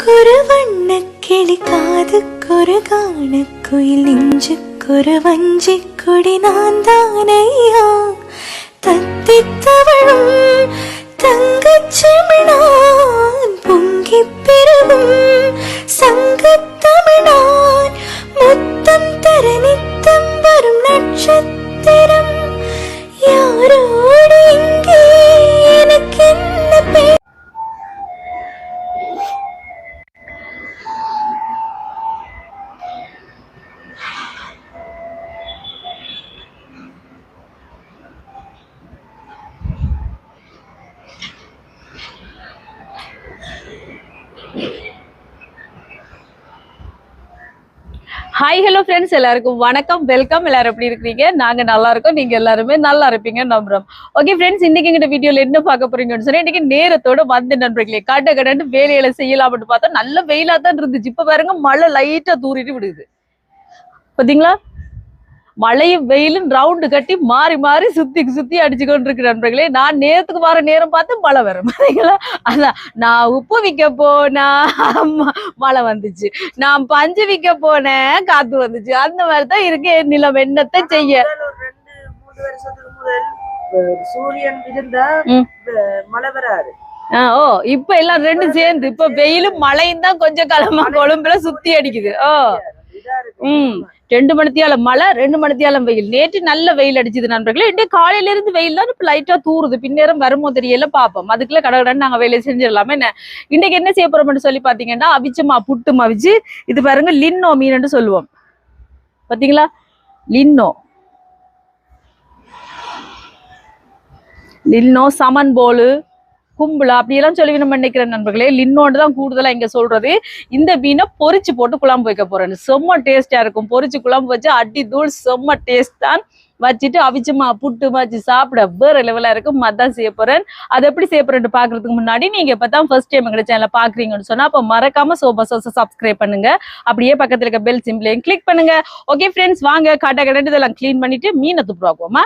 கண்ணுக்கொரு வண்ணக்கிளி காதுக்கொரு காணக்குயில் நெஞ்சுக்கொரு வஞ்சிக் கொடி நான் தானையா தத்தித்தவளும் தங்கச்செமிழான் பொங்கிப் பெருகும் சங்கத்தமிழான் முத்தம் தர நித்தம் வரும் நட்சத்திரம் யாரோடு இங்கே எனக்கென்ன பேர். ஹாய் ஹலோ ஃப்ரெண்ட்ஸ், எல்லாருக்கும் வணக்கம், வெல்கம். எல்லாரும் எப்படி இருக்கிறீங்க? நாங்க நல்லா இருக்கோம், நீங்க எல்லாருமே நல்லா இருப்பீங்க நம்புறோம். ஓகே ஃப்ரெண்ட்ஸ், இன்னைக்கு எங்கிட்ட வீடியோல என்ன பார்க்க போறீங்கன்னு சொன்னா, இன்னைக்கு நேரத்தோட வந்து நண்பர்களே கடன்னு வேலையில செய்யலாம்னு பார்த்தா நல்ல வெயிலா தான் இருந்துச்சு. இப்ப பாருங்க மழை லைட்டா தூரிட்டு விடுது, பாத்தீங்களா? மழையும் வெயிலும் ரவுண்டு கட்டி மாறி மாறி சுத்தி அடிச்சு கொண்டு இருக்கு நண்பர்களே. நான் நேரத்துக்கு வர நேரம் பார்த்து மழை வரும், பாத்தீங்களா? அதான் நான் உப்பு விற்க போனா மழை வந்துச்சு, நான் பஞ்சு விற்க போனேன் காத்து வந்துச்சு. அந்த மாதிரிதான் இருக்கு நிலம். என்னத்தை செய்ய? 2-3 வருஷத்துக்கு முதல் சூரியன் இருந்தா மழை வராது. ஓ, இப்ப எல்லாம் ரெண்டு சேர்ந்து இப்ப வெயிலும் மழையும் தான் கொஞ்சம் காலமா கொழும்புல சுத்தி அடிக்குது. 2 மணித்தியாலம் மழை, 2 மணித்தியாலம் வெயில். நேற்று நல்ல வெயில் அடிச்சது நண்பர்களே. இன்றைய காலையில இருந்து வெயில் தான் இப்ப லைட்டா தூருது. பின்னேரம் வருமோ தெரியல, பாப்போம். அதுக்குள்ள கடகடன்னு நாங்க வேலையை செஞ்சிடலாமே. என்ன இன்னைக்கு என்ன செய்ய போறோம்னு சொல்லி பாத்தீங்கன்னா, அவிச்சமா புட்டு அவிச்சு, இது பாருங்க லின்னோ மீன் சொல்லுவோம், பாத்தீங்களா? லின்னோ சமன் போலு கும்பலா அப்படியெல்லாம் சொல்லி நம்ம நினைக்கிறேன் நண்பர்களே. லின்னோண்டு தான் கூடுதலா இங்க சொல்றது. இந்த மீனை பொரிச்சு போட்டு குழம்பு வைக்க போறேன். செம்ம டேஸ்டா இருக்கும். பொரிச்சு குழம்பு வச்சு அடி தூள் செம்ம டேஸ்ட் தான். வச்சுட்டு அவிச்சுமா புட்டு வச்சு சாப்பிட வேற லெவலா இருக்கும். அதான் செய்ய போறேன். அதை எப்படி செய்ய போறேன்னு பாக்குறதுக்கு முன்னாடி நீங்க இப்பதான் ஃபர்ஸ்ட் டைம் எங்க சேனல பாக்குறீங்கன்னு சொன்னா அப்ப மறக்காம சப்ஸ்கிரைப் பண்ணுங்க. அப்படியே பக்கத்துல இருக்க பெல் சிம்பிளையும் கிளிக் பண்ணுங்க. ஓகே ஃப்ரெண்ட்ஸ், வாங்க கடை இதெல்லாம் கிளீன் பண்ணிட்டு மீனை துப்புவாக்குவோமா.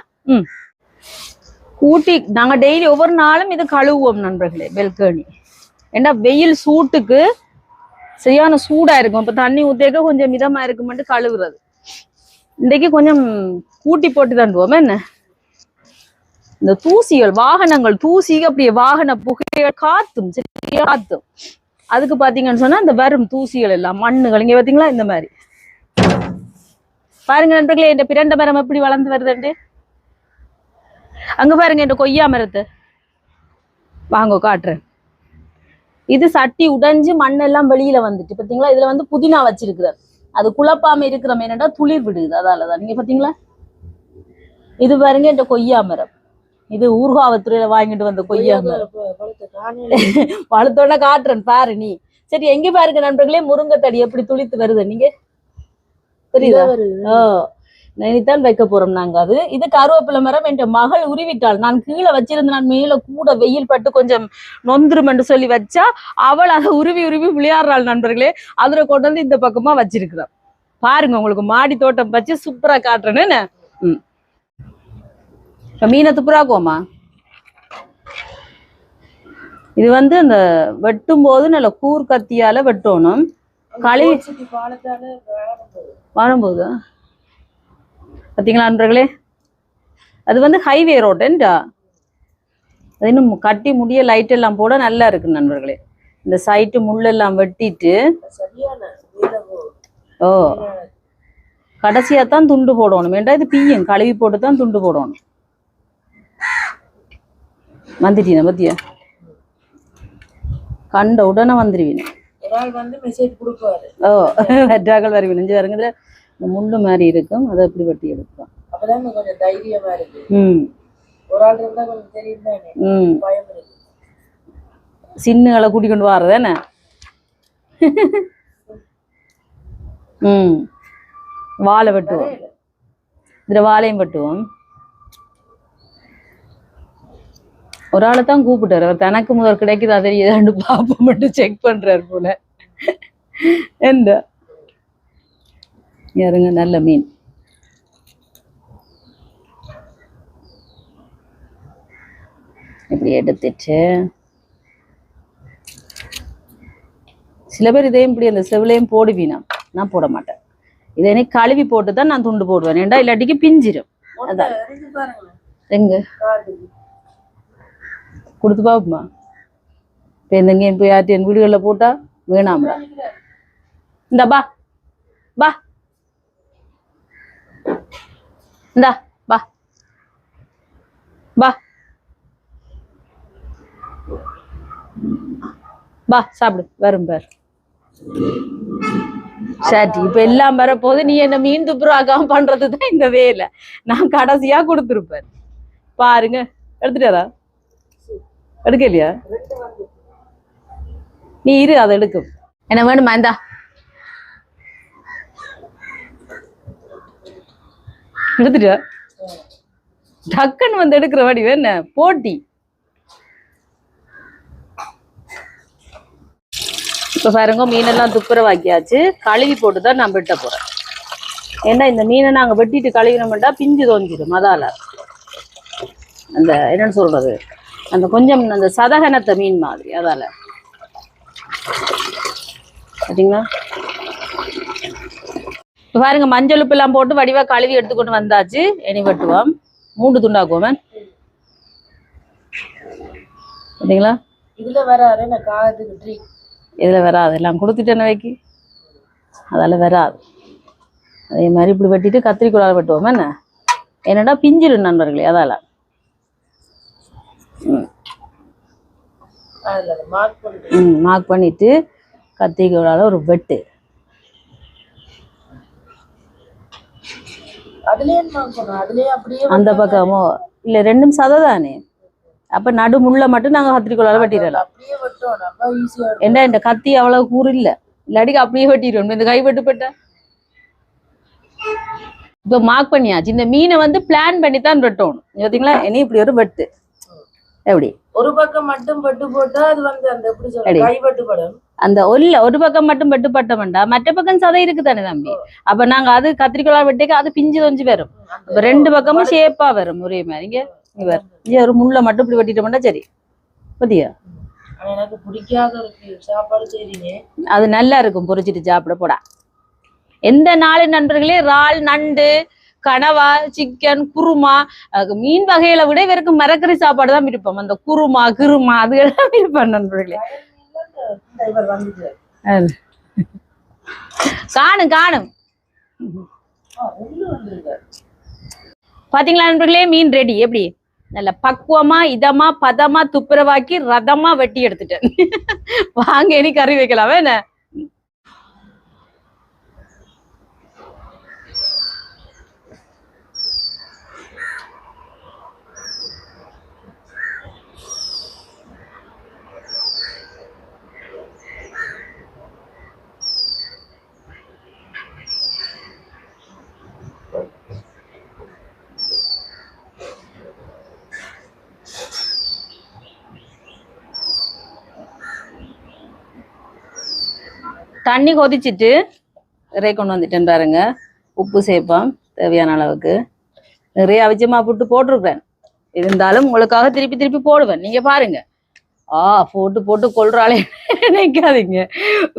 கூட்டி நாங்க டெய்லி ஒவ்வொரு நாளும் இது கழுவுவோம் நண்பர்களே. பெல்கனி ஏன்னா வெயில் சூட்டுக்கு சரியான சூடா இருக்கும். இப்ப தண்ணி ஊத்தேக்க கொஞ்சம் மிதமா இருக்குமெண்டு கழுவுறது. இன்றைக்கு கொஞ்சம் கூட்டி போட்டு தண்டுவோம். என்ன இந்த தூசிகள், வாகனங்கள் தூசி, அப்படியே வாகன புகைகள் காத்தும் சரியா காத்தும். அதுக்கு பாத்தீங்கன்னு சொன்னா இந்த வரும் தூசிகள் எல்லாம் மண்ணுகள் இங்க பாத்தீங்களா இந்த மாதிரி பாருங்க நண்பர்களே. இந்த பிரண்ட மரம் எப்படி வளர்ந்து வருதுண்டு அங்க பாருங்க. இந்த கொய்யா மரத்தை வாங்க காட்டுறேன். இது சட்டி உடைஞ்சு மண்ணெல்லாம் வெளியில வந்துட்டு பாத்தீங்களா. இதுல வந்து புதினா வச்சிருக்கிறார். அது குழப்பாம இருக்கிற என்னடா துளிர் விடுது, அதாலதான். நீங்க பாத்தீங்களா, இது பாருங்க இந்த கொய்யா மரம். இது ஊர்காவத்துறையில வாங்கிட்டு வந்த கொய்யா மரம். பழுத்தோட காட்டுறேன் பாரு நீ. சரி, எங்க பாருங்க நண்பர்களே முருங்கைத்தடி எப்படி துளித்து வருது. நீங்க தெரியுதா? நினைத்தான் வைக்க போறோம் நாங்க. அது இது கருவேப்பிலை மரம். என் மகள் உருவிட்டாள். நான் கீழே வச்சிருந்த, நான் மேல கூட வெயில் பட்டு கொஞ்சம் நொந்துரும் என்று சொல்லி வச்சா அவள் அதை உருவி விளையாடுறாள் நண்பர்களே. அதுல கொண்டு வந்து இந்த பக்கமா வச்சிருக்கிறான். பாருங்க, உங்களுக்கு மாடி தோட்டம் வச்சு சூப்பரா காட்டுறேன்னு. மீனை துப்புராக்குவோமா. இது வந்து இந்த வெட்டும் போது நல்ல கூர் கத்தியால வெட்டணும். களி வரும்போது பாத்தீங்களா நண்பர்களே, அது வந்து ஹைவே ரோடுன்றா. அது இன்னும் கட்டி முடிய லைட் எல்லாம் போட நல்லா இருக்கு நண்பர்களே. இந்த சைட்டு முள்ளெல்லாம் வெட்டிட்டு கடைசியா தான் துண்டு போடணும். வேண்டாம், இது பியும் கழுவி போட்டு தான் துண்டு போடணும். வந்துட்டீங்க பத்தியா, கண்ட உடனே வந்துருவீங்க. வெற்றாக்கள் வருவீங்க. நெஞ்சு வருங்க. இதுல இந்த முள்ளு மாதிரி இருக்கும், அதை எப்படி வெட்டி எடுக்கலாம். சின்னங்களை கூட்டி கொண்டு வர்றதானே. வாழை வெட்டுவோம். இதுல வாழையும் வெட்டுவோம். ஒரு ஆளை தான் கூப்பிட்டாரு. அவர் தனக்கு முதல் கிடைக்குதா தெரியுதான்னு பாப்போம் மட்டும் செக் பண்றாரு போல. என்ன யாருங்க நல்ல மீன். இப்படி எடுத்துட்டு சில பேர் இதையும் இப்படி அந்த செவிலையும் போடுவீனா, நான் போட மாட்டேன். இதை எனக்கு கழுவி போட்டு தான் நான் துண்டு போடுவேன். ஏன்டா இல்லாட்டிக்கு பிஞ்சிரும். அதான் எங்க கொடுத்து பாப்போமா? இப்போ எந்தங்க போய் யார்ட்டு என் வீடுகளில் போட்டா வேணாம்டா. இந்த பா பா இந்தா பா பா பா சாப்பிடு வரும் பார். சரி இப்ப எல்லாம் வரப்போது நீ என்ன மீன் துப்புராக்காம பண்றதுதான் இந்த வேலை. நான் கடைசியா கொடுத்துருப்பேன். பாருங்க எடுத்துட்டாரா? எடுக்கலையா? நீ இரு, அதை எடுக்கும். என்ன வேணுமா? இந்தா எடுத்துட்டா? டக்குன்னு வந்து எடுக்கிற வடி என்ன போட்டி. இப்ப பாருங்க மீனெல்லாம் துப்புரவாக்கியாச்சு. கழுவி போட்டுதான் நான் வெட்ட போறேன். ஏன்னா இந்த மீனை நாங்க வெட்டிட்டு கழுவினோம்டா பிஞ்சு தோஞ்சிடும். அதால அந்த என்னன்னு சொல்றது, அந்த கொஞ்சம் அந்த சதகனத்த மீன் மாதிரி. அதால பாத்தீங்களா? இப்ப பாருங்க மஞ்சள் உப்பு எல்லாம் போட்டு வடிவா கழுவி எடுத்துக்கொண்டு வந்தாச்சு. இனி வெட்டுவோம். 3 துண்டாக்குவோம். பாத்தீங்களா? இதுல வராது காதுக்கு, இதுல வராது. எல்லாம் கொடுத்துட்டேன்னு வைக்கி, அதால வராது. அதே மாதிரி இப்படி வெட்டிட்டு கத்திரிக்கோளால் வெட்டுவோம். என்ன என்னடா பிஞ்சிடும் நண்பர்களே. அதால மார்க் பண்ணிட்டு கத்திரிக்கோளால ஒரு வெட்டு. அந்த பக்கமோ இல்ல, ரெண்டும் சதை தானே. அப்ப நடு முள்ள மட்டும் நாங்க கத்திரிக்கோளால வெட்டிடலாம். ஏண்டா இந்த கத்தி அவ்வளவு கூறு இல்ல, இல்லாட்டிக்கு அப்படியே வெட்டிடுவோம். இந்த கை வெட்டுப்பட்ட இப்ப மார்க் பண்ணியாச்சு. இந்த மீனை வந்து பிளான் பண்ணி தான் வெட்டணும். பாத்தீங்களா? இனி இப்படி ஒரு வெட்டு. எப்படி ஒரு பக்கம் மட்டும் வெட்டு போட்டா அது வந்து அந்த எப்படி சொல்றது, கை வெட்டுப்படும். அந்த ஒரு பக்கம் மட்டும் வெட்டுப்பட்டோம்டா, மற்ற பக்கம் சதை இருக்குதானே தம்பி. அப்ப நாங்க அது கத்திரிக்கோளால் வெட்டிக்க அது பிஞ்சு தொஞ்சு வரும். அப்ப 2 பக்கமும் ஷேப்பா வரும் ஒரே மாதிரி. இங்க ஒரு முள்ள மட்டும் இப்படி வெட்டிட்டோம்டா சரி. பத்தியா? எனக்கு பிடிக்காத சாப்பாடு செய்றீங்க. அது நல்லா இருக்கும் பொரிச்சிட்டு சாப்பிட. போடா எந்த நாலு நண்பர்களே, இறால், நண்டு, கனவா, சிக்கன், குருமா, மீன் வகையில விட இவருக்கு மரக்கறி சாப்பாடு தான் விருப்பம். அந்த குருமா கிருமா அது எல்லாம் விருப்பம் நண்பர்களே. காணும் காணும். பாத்தீங்களா நண்பர்களே, மீன் ரெடி. எப்படி நல்ல பக்குவமா இதமா பதமா துப்புரவாக்கி ரதமா வெட்டி எடுத்துட்டேன். வாங்க இனி கறி வைக்கலாமே. என்ன தண்ணி கொதிச்சுட்டு நிறைய கொண்டு வந்துட்டேன் பாருங்க. உப்பு சேர்ப்போம் தேவையான அளவுக்கு. நிறைய அவிச்சமா போட்டிருப்பேன். இருந்தாலும் உங்களுக்காக திருப்பி திருப்பி போடுவேன். நீங்க பாருங்க. போட்டு கொள்றாளே நினைக்காதீங்க.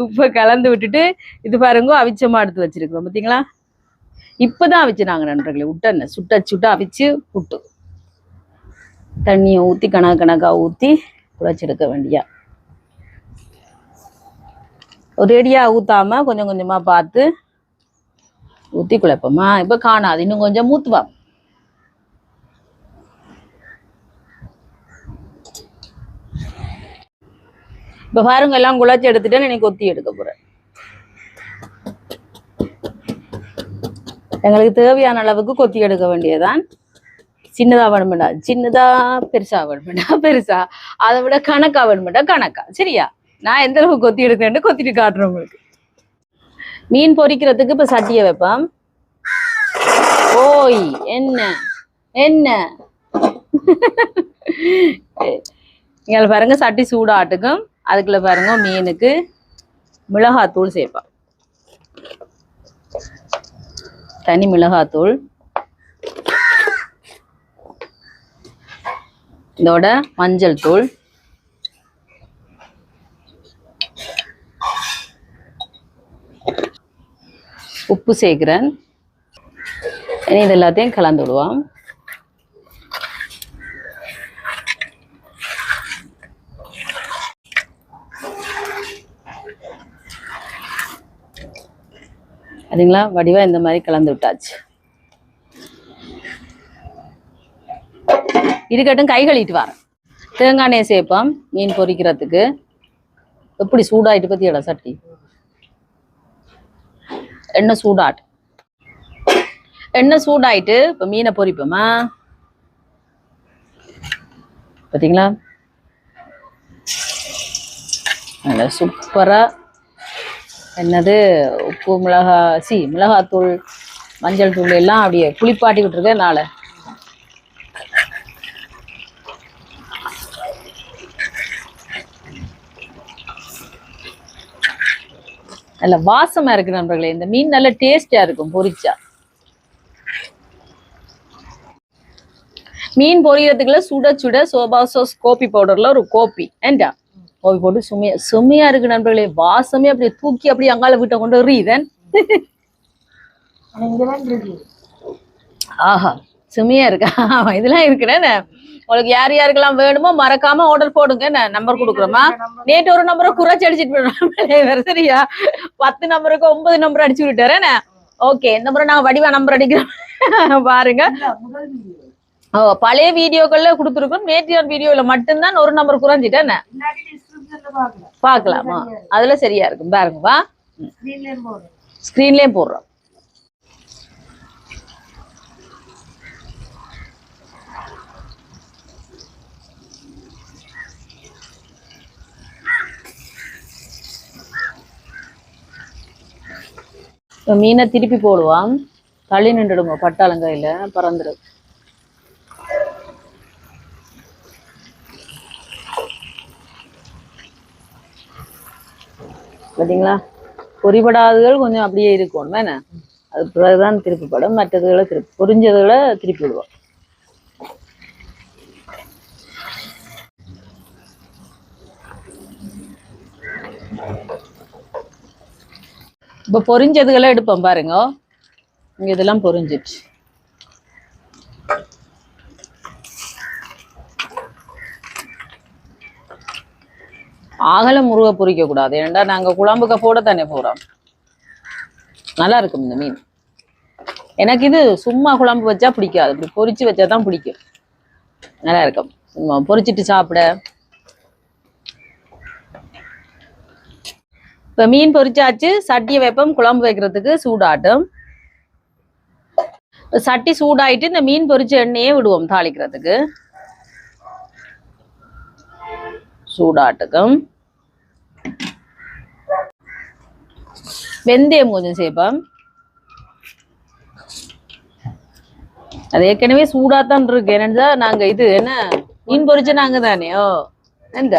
உப்பை கலந்து விட்டுட்டு இது பாருங்க அவிச்சமா எடுத்து வச்சிருக்கோம். பார்த்தீங்களா? இப்பதான் அவிச்சு நாங்க நண்பர்களே விட்டேன். சுட்ட அவிச்சு புட்டு தண்ணியை ஊற்றி கணக்கா ஊற்றி குழைச்செடுக்க வேண்டியா. ஒரேடியா ஊத்தாம கொஞ்சம் கொஞ்சமா பார்த்து ஊத்தி குழைப்போமா. இப்ப காணாது, இன்னும் கொஞ்சம் ஊத்துவா. இப்ப பாருங்க எல்லாம் குழைச்சி எடுத்துட்டு எனக்கு கொத்தி எடுக்க போறேன். எங்களுக்கு தேவையான அளவுக்கு கொத்தி எடுக்க வேண்டியதான். சின்னதா வேணுமெண்டா சின்னதா, பெருசா வேணுமெண்டா பெருசா, அதை விட கணக்கா வேணுமெண்டா கணக்கா. சரியா? நான் எந்த அளவுக்கு கொத்தி எடுக்கிறேன்னு கொத்திட்டு காட்டுறேன் உங்களுக்கு. மீன் பொரிக்கிறதுக்கு இப்ப சட்டியை வைப்பேன். ஓய் என்ன என்ன இங்க பாருங்க சட்டி சூடாட்டுக்கும். அதுக்குள்ள பாருங்க மீனுக்கு மிளகாத்தூள் சேர்ப்பேன். தனி மிளகாத்தூள், இதோட மஞ்சள் தூள், உப்பு சேர்க்கிறேன். இனி இது எல்லாத்தையும் கலந்து விடுவோம். அதுங்களா வடிவா இந்த மாதிரி கலந்து விட்டாச்சு. இருக்கட்டும், கை கழுவிட்டு வரேன். தேங்காய் எண்ணெய் சேர்ப்போம் மீன் பொரிக்கிறதுக்கு. எப்படி சூடாயிட்டு பத்தியடா சட்டி. எண்ணெய் சூடாட்டு. எண்ணெய் சூடாயிட்டு இப்ப மீனை பொரிப்போமா. பார்த்தீங்களா நல்லா சூப்பரா என்னது உப்பு மிளகாத்தூள் மஞ்சள் தூள் எல்லாம் அப்படியே புளிப்பாட்டிக்கிட்டு இருக்கேன். நாளை நல்ல வாசமா இருக்கு நண்பர்களே. இந்த மீன் நல்ல டேஸ்டா இருக்கும் பொரிச்சா. மீன் பொரியறதுக்குள்ள சுட சுட சோபா சாஸ் கோபி பவுடர்ல ஒரு கோபி ஏண்டா கோபி போட்டு சுமையா இருக்கு நண்பர்களே. வாசமே அப்படியே தூக்கி அப்படியே அங்கால வீட்டை கொண்டு ரீதன். ஆஹா சுமையா இருக்கா. இதெல்லாம் இருக்குன்னு உங்களுக்கு யார் யாருக்கெல்லாம் வேணுமோ மறக்காம ஆர்டர் போடுங்க. நம்பர் கொடுக்குறோமா. நேற்று ஒரு நம்பரை குறைச்சி அடிச்சுட்டு போயிடுறோம். சரியா 10 நம்பருக்கு 9 நம்பர் அடிச்சு விட்டாரு. ஓகே இந்த முறை நாங்க வடிவா நம்பர் அடிக்கிறோம் பாருங்க. பழைய வீடியோக்கள்ல கொடுத்துருக்கோம். நேற்று வீடியோல மட்டும்தான் ஒரு நம்பர் குறைஞ்சிட்டேன். பாக்கலாமா அதுல சரியா இருக்கும் பாருங்க. வா ஸ்கிரீன்லயே போடுறோம். மீனை திருப்பி போடுவான். தள்ளி நின்றுடுங்க பட்டாளங்கையில பறந்துடு. பார்த்தீங்களா பொறிபடாதுகள் கொஞ்சம் அப்படியே இருக்கும் வேணா. அது பிறகுதான் திருப்பி படும். மற்றதுகளை திருப்பி பொரிஞ்சதுகளை திருப்பி விடுவோம். இப்போ பொரிஞ்சதுகளை எடுப்போம் பாருங்க. இங்க இதெல்லாம் பொரிஞ்சிச்சு. ஆகல முருகை பொரிக்க கூடாது. ஏன்டா நாங்க குழம்புக்க போட தானே போறோம். நல்லா இருக்கும் இந்த மீன். எனக்கு இது சும்மா குழம்பு வச்சா பிடிக்காது. இப்படி பொரிச்சு வச்சாதான் பிடிக்கும். நல்லா இருக்கும் சும்மா பொரிச்சிட்டு சாப்பிட. இப்ப மீன் பொரிச்சாச்சு. சட்டியை வைப்போம் குழம்பு வைக்கிறதுக்கு. சூடாட்டும். சட்டி சூடாயிட்டு இந்த மீன் பொரிச்ச எண்ணெயே விடுவோம் தாளிக்கிறதுக்கு. சூடாட்டுக்கும். வெந்தயம் கொஞ்சம் சேர்ப்போம். அது ஏற்கனவே சூடாத்தான் இருக்கு. என்னன்னா நாங்க இது என்ன மீன் பொரிச்ச நாங்க தானே. எந்த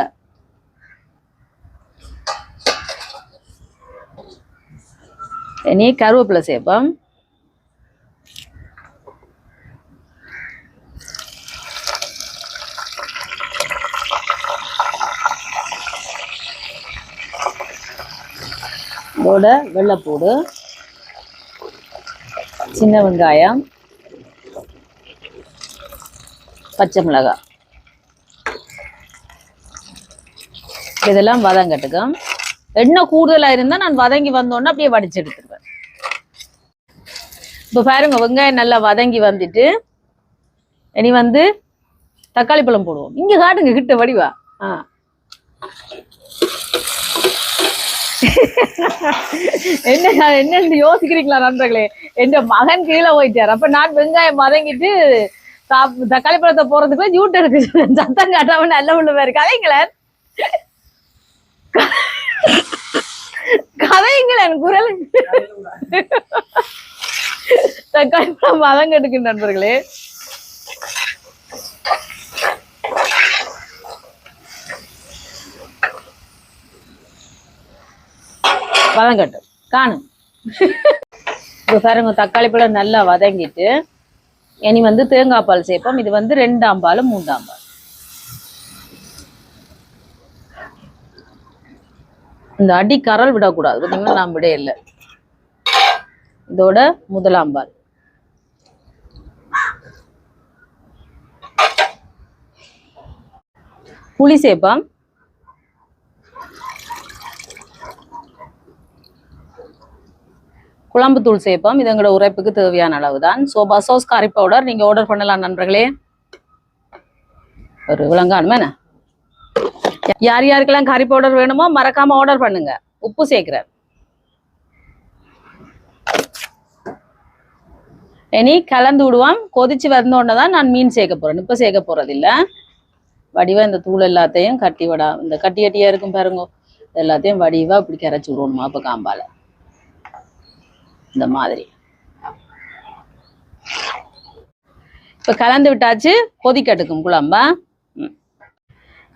இனி கருவேப்பிலை சேர்ப்போம். இதோட வெள்ளைப்பூடு, சின்ன வெங்காயம், பச்சை மிளகாய் இதெல்லாம் வதங்கட்டுக்கும். எண்ணெய் கூடுதலா இருந்தா நான் வதங்கி வந்தோன்னா அப்படியே வடிச்சு எடுத்துருவேன். இப்ப பாருங்க வெங்காயம் நல்லா வதங்கி வந்துட்டு இனி வந்து தக்காளி பழம் போடுவோம். இங்க காட்டுங்க கிட்ட வடிவா. என்ன யோசிக்கிறீங்களா நண்பர்களே. என் மகன் கீழே போயிட்டார். அப்ப நான் வெங்காயம் வதங்கிட்டு தக்காளி பழத்தை போறதுக்குள்ள ஜூட் எடுத்து சத்தம் காட்டாம நல்ல உள்ள பேரு கதைங்களேன். கதைங்களேன் குரல். தக்காளி பழம் வதங்கட்டுக்கு நண்பர்களே. வதங்கட்டும் காணும். இப்போ பாருங்க தக்காளி பழம் நல்லா வதங்கிட்டு இனி வந்து தேங்காய் பால் சேர்ப்போம். இது வந்து 2ஆம் பால் 3ஆம் பால். இந்த அடி கரல் விடக்கூடாது. பார்த்தீங்கன்னா நான் விட இல்லை. இதோட முதலாம் பால். புளி சேர்ப்போம். குழம்பு தூள் சேர்ப்போம். இது எங்களோட உரைப்புக்கு தேவையான அளவு தான். சோபா சாஸ் கறி பவுடர் நீங்க ஆர்டர் பண்ணலாம் நண்பர்களே. ஒரு விளங்கானுமே என்ன, யார் யாருக்கெல்லாம் கறி பவுடர் வேணுமோ மறக்காம ஆர்டர் பண்ணுங்க. உப்பு சேர்க்கிறேன். இனி கலந்து விடுவோம். கொதிச்சு வந்தோடனே தான் நான் மீன் சேர்க்க போறேன். இப்ப சேர்க்க போறது இல்ல. வடிவா இந்த தூள் எல்லாத்தையும் கட்டி விடா, இந்த கட்டி கட்டியா இருக்கும் பாருங்க, எல்லாத்தையும் வடிவா இப்படி கரைச்சி விடணுமா அப்ப காம்பால இந்த மாதிரி. இப்ப கலந்து விட்டாச்சு. கொதிக்கட்டுக்கும் குழம்பா.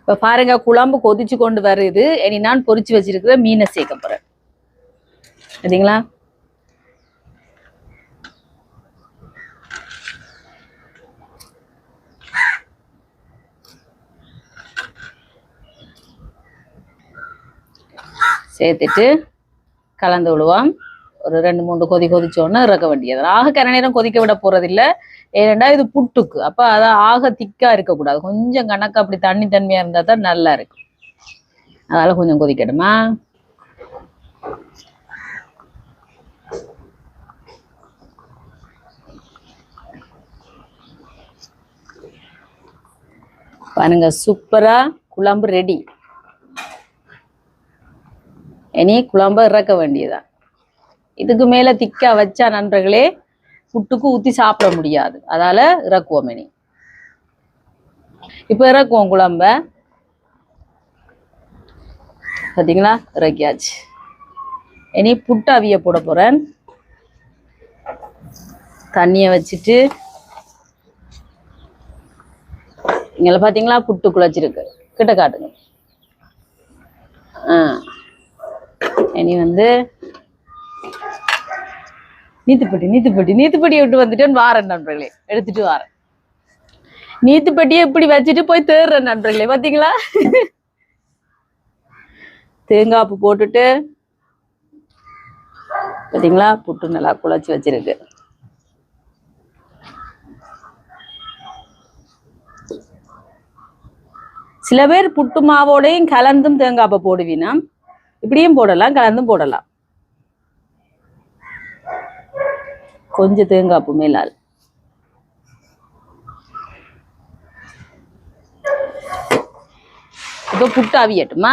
இப்ப பாருங்க குழம்பு கொதிச்சு கொண்டு வருது. இனி நான் பொரிச்சு வச்சிருக்கிற மீனை சேர்க்க போறேன். சரிங்களா? சேர்த்துட்டு கலந்து விடுவோம். ஒரு 2-3 கொதி கொதிச்சோன்னா இறக்க வேண்டியது. ஆக கரை நேரம் கொதிக்க விட போறதில்லை. ஏன்னா இது புட்டுக்கு. அப்ப அதான் ஆக திக்கா இருக்கக்கூடாது. கொஞ்சம் கணக்கு அப்படி தண்ணி தன்மையா இருந்தா தான் நல்லா இருக்கும். அதனால கொஞ்சம் கொதிக்கணுமா. பாருங்க சூப்பரா குழம்பு ரெடி. இனி குழம்ப இறக்க வேண்டியதான். இதுக்கு மேல திக்கா வச்சா நண்பர்களே புட்டுக்கு ஊத்தி சாப்பிட முடியாது. அதால இறக்குவோம். இனி இப்ப இறக்குவோம் குழம்ப. பாத்தீங்களா, இறக்கியாச்சு. இனி புட்டு அவிய போட போறேன். தண்ணிய வச்சுட்டு இங்க பாத்தீங்களா புட்டு குழச்சிருக்கு. கிட்ட காட்டுங்க. இனி வந்து நீத்துப்பட்டி விட்டு வந்துட்டேன்னு வாரேன் நண்பர்களே. எடுத்துட்டு வாரேன். நீத்துப்பட்டியை இப்படி வச்சுட்டு போய் தேடுறேன் நண்பர்களே. பாத்தீங்களா, தேங்காய் பூ போட்டுட்டு பாத்தீங்களா புட்டு நல்லா குழச்சி வச்சிருக்கு. சில பேர் புட்டு மாவோடையும் கலந்தும் தேங்காய் பூ போடுவீனா. இப்படியும் போடலாம், கலந்தும் போடலாம். கொஞ்சம் தேங்காய் பூ மேலால். இப்ப புட்டு அவியட்டுமா.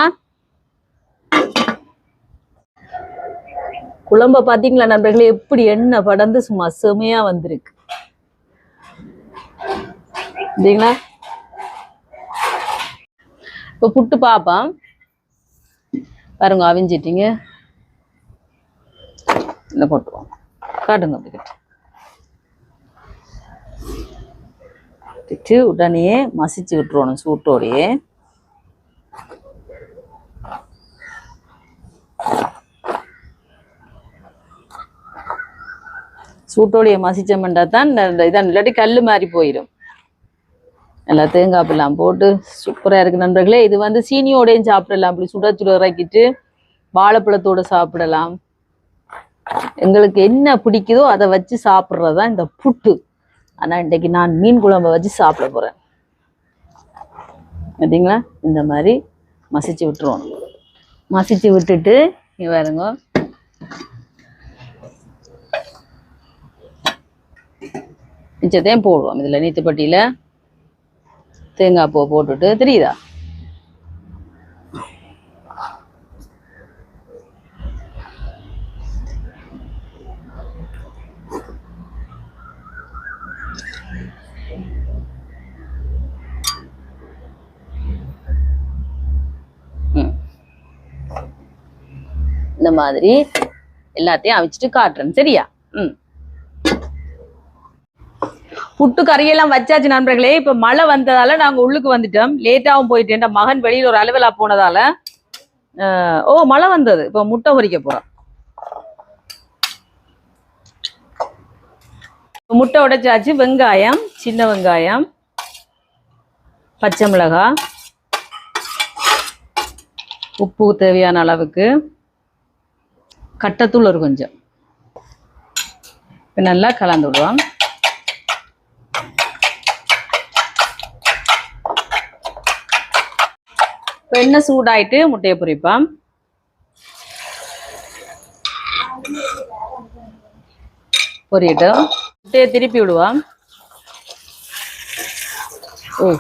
குழம்ப பாத்தீங்களா நண்பர்களே, எப்படி எண்ணெய் படந்து சும்மா செமையா வந்திருக்கு. சரிங்களா? இப்ப புட்டு பாப்போம். பாருங்க அவிஞ்சிட்டீங்க. இல்லை போட்டுருவோம். காட்டுங்க அப்படிக்கிட்டு உடனே மசிச்சு விட்டுருவோம் சூட்டோடையே. சூட்டோடைய மசிச்சமெண்டா தான் இதான், இல்லாட்டி கல் மாதிரி போயிடும். நல்லா தேங்காய் பூலாம் போட்டு சூப்பரா இருக்கு நண்பர்களே. இது வந்து சீனியோடையும் சாப்பிடலாம். அப்படி சுட சுட இறக்கிட்டு வாழைப்பழத்தோட சாப்பிடலாம். எங்களுக்கு என்ன பிடிக்குதோ அதை வச்சு சாப்பிட்றதுதான் இந்த புட்டு. ஆனா இன்றைக்கு நான் மீன் குழம்பை வச்சு சாப்பிட போறேன். பார்த்தீங்களா, இந்த மாதிரி மசிச்சு விட்டுருவோம். மசிச்சு விட்டுட்டு இங்க பாருங்க, மிச்சத்தையும் போடுவோம். இதுல நீத்துப்பட்டியில தேங்காய் பூ போட்டுட்டு, தெரியுதா, இந்த மாதிரி எல்லாத்தையும் அவிச்சிட்டு காட்டுறேன். சரியா? புட்டு கறியெல்லாம் வச்சாச்சு நண்பர்களே. இப்ப மழை வந்ததால நாங்க உள்ளுக்கு வந்துட்டோம். லேட்டாவும் போயிட்டேன். மகன் வெளியில ஒரு அலுவலா போனதால மழை வந்தது. இப்ப முட்டை பொரிக்க போறோம். முட்டை உடைச்சாச்சு. வெங்காயம், சின்ன வெங்காயம், பச்சை மிளகாய், உப்பு தேவையான அளவுக்கு, கட்டத்தூள் ஒரு கொஞ்சம், இப்போ நல்லா கலந்து விடுவோம். இப்போ எண்ணெய் சூடாயிட்டு முட்டையை பொரிப்போம். பொரியட்டும். முட்டையை திருப்பி விடுவோம். ஓ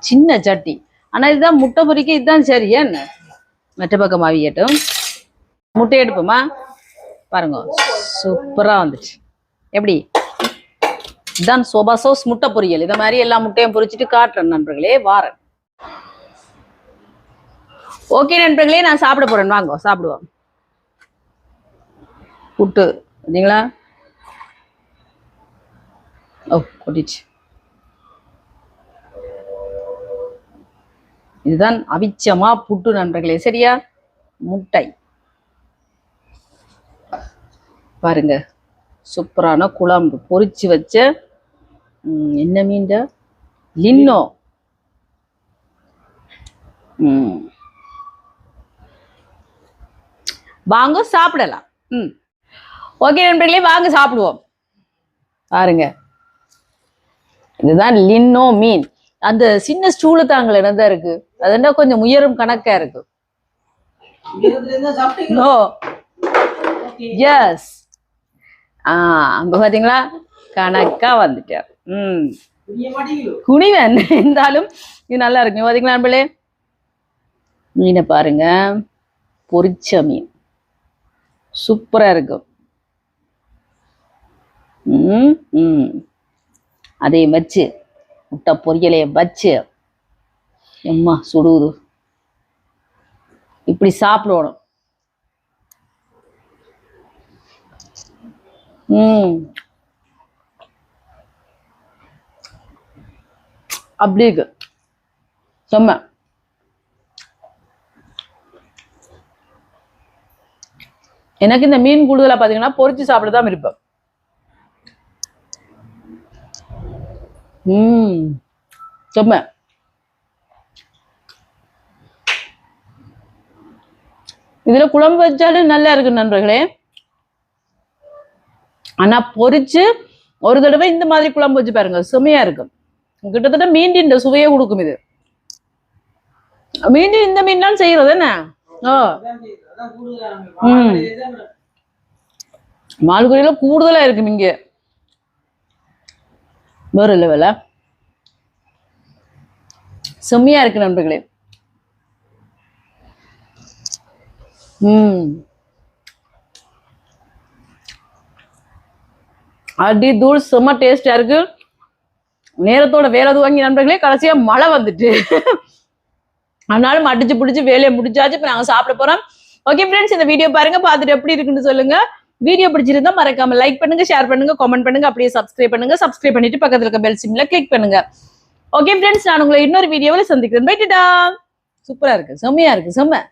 சின்ன சட்டி. ஆனா இதுதான் முட்டை பொரிக்க இதுதான் சரியா என்ன? மற்ற பக்கம் ஆவியட்டும். முட்டை எடுப்போமா? பாருங்க சூப்பரா வந்துச்சு. எப்படி? இதுதான் சோபா சோஸ் முட்டை பொரியல். இத மாதிரி எல்லா முட்டையும் பொரிச்சிட்டு காட்டுறேன் நண்பர்களே. வாரேன். ஓகே நண்பர்களே, நான் சாப்பிட போறேன். வாங்க சாப்பிடுவோம். புட்டு பார்த்தீங்களா? ஓ கொட்டிச்சு. இதுதான் அவிச்சமா புட்டு நண்பர்களே. சரியா? முட்டை பாருங்க, சூப்பரான குழம்பு பொரிச்சு வச்ச என்ன மீன்? லின்னோ. வாங்க சாப்பிடலாம். ஓகே நண்பர்களே, வாங்க சாப்பிடுவோம். பாருங்க, இதுதான் லின்னோ மீன். அந்த சின்ன ஸ்டூல தாங்கள என்னதான் இருக்கு, அதுனா கொஞ்சம் உயரம் கணக்கா இருக்கு. நோ எஸ், அங்க பாத்தீங்களா கணக்கா வந்துட்டார். குனிவன் இருந்தாலும் இது நல்லா இருக்கு. பாத்தீங்களா நண்பர்களே, மீனை பாருங்க, பொரிச்ச மீன் சூப்பரா இருக்கும். அதை வச்சு முட்டை பொரியலைய வச்சு எம்மா சுடுது. இப்படி சாப்பிடணும். அப்படி இருக்கு செம்ம. எனக்கு இந்த மீன் கூடுதலா பாத்தீங்கன்னா பொரிச்சு சாப்பிடதான் விருப்பம். செம்ம. இதுல குழம்பு வச்சாலும் நல்லா இருக்கு நண்பர்களே. ஆனா பொரிச்சு ஒரு தடவை இந்த மாதிரி குழம்பு வச்சு பாருங்க, செமையா இருக்கும். கிட்டத்தட்ட மீண்டின் சுவையே கொடுக்கும். இது மீண்டும் இந்த மீன் தான் செய்யறது என்ன? மால்குடியில கூடுதலா இருக்கும். இங்க வேற லெவல செம்மையா இருக்கு நண்பர்களே. அடி தூள் செம்ம டேஸ்டா இருக்கு. நேரத்தோட வேற எதுவும் வாங்கி நண்பர்களே, கடைசியா மழை வந்துட்டு அதனால அடிச்சு பிடிச்சு வேலையை முடிச்சாச்சு. இப்ப நாங்க சாப்பிட போறோம். ஓகே ஃப்ரெண்ட்ஸ், இந்த வீடியோ பாருங்க, பார்த்துட்டு எப்படி இருக்குன்னு சொல்லுங்க. வீடியோ பிடிச்சிருந்தா மறக்காம லைக் பண்ணுங்க, ஷேர் பண்ணுங்க, கமெண்ட் பண்ணுங்க, அப்படியே சப்ஸ்கிரைப் பண்ணுங்க. சப்ஸ்கிரைப் பண்ணிட்டு பக்கத்துல இருக்க பெல் சிம்ல கிளிக் பண்ணுங்க. ஓகே ஃப்ரெண்ட்ஸ், நான் உங்களை இன்னொரு வீடியோவில் சந்திக்கிறேன். பை டாடா. சூப்பரா இருக்கு, செம்மையா இருக்கு, செம்ம.